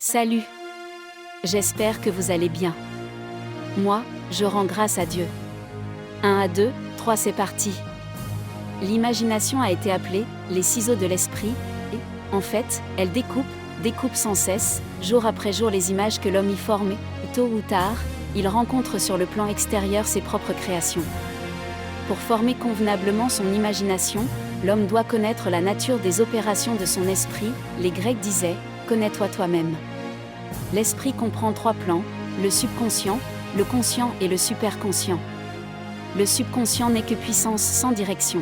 Salut! J'espère que vous allez bien. Moi, je rends grâce à Dieu. 1 à 2, 3 c'est parti. L'imagination a été appelée les ciseaux de l'esprit, et, en fait, elle découpe sans cesse, jour après jour les images que l'homme y forme, et tôt ou tard, il rencontre sur le plan extérieur ses propres créations. Pour former convenablement son imagination, l'homme doit connaître la nature des opérations de son esprit. Les Grecs disaient « connais-toi toi-même ». L'esprit comprend 3 plans, le subconscient, le conscient et le superconscient. Le subconscient n'est que puissance sans direction.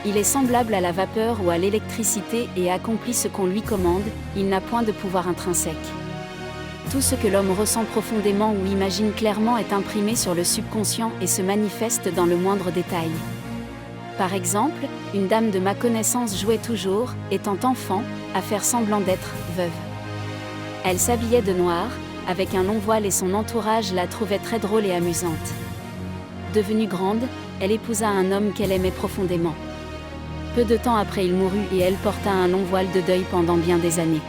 Il est semblable à la vapeur ou à l'électricité et accomplit ce qu'on lui commande, il n'a point de pouvoir intrinsèque. Tout ce que l'homme ressent profondément ou imagine clairement est imprimé sur le subconscient et se manifeste dans le moindre détail. Par exemple, une dame de ma connaissance jouait toujours, étant enfant, à faire semblant d'être veuve. Elle s'habillait de noir, avec un long voile et son entourage la trouvait très drôle et amusante. Devenue grande, elle épousa un homme qu'elle aimait profondément. Peu de temps après il mourut et elle porta un long voile de deuil pendant bien des années.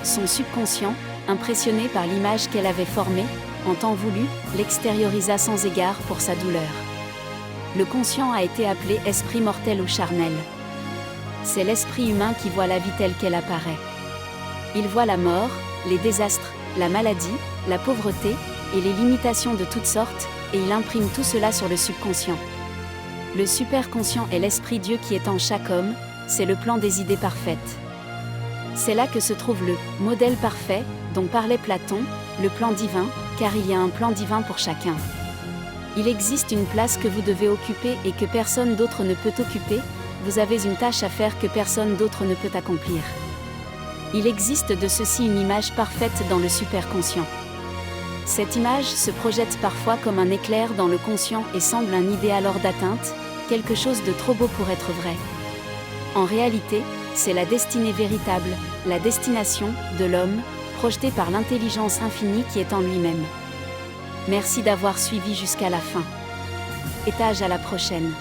Son subconscient, impressionné par l'image qu'elle avait formée, en temps voulu, l'extériorisa sans égard pour sa douleur. Le conscient a été appelé esprit mortel ou charnel. C'est l'esprit humain qui voit la vie telle qu'elle apparaît. Il voit la mort, les désastres, la maladie, la pauvreté, et les limitations de toutes sortes, et il imprime tout cela sur le subconscient. Le superconscient est l'esprit Dieu qui est en chaque homme, c'est le plan des idées parfaites. C'est là que se trouve le modèle parfait, dont parlait Platon, le plan divin, car il y a un plan divin pour chacun. Il existe une place que vous devez occuper et que personne d'autre ne peut occuper, vous avez une tâche à faire que personne d'autre ne peut accomplir. Il existe de ceci une image parfaite dans le superconscient. Cette image se projette parfois comme un éclair dans le conscient et semble un idéal hors d'atteinte, quelque chose de trop beau pour être vrai. En réalité, c'est la destinée véritable, la destination de l'homme, projetée par l'intelligence infinie qui est en lui-même. Merci d'avoir suivi jusqu'à la fin. Étage à la prochaine.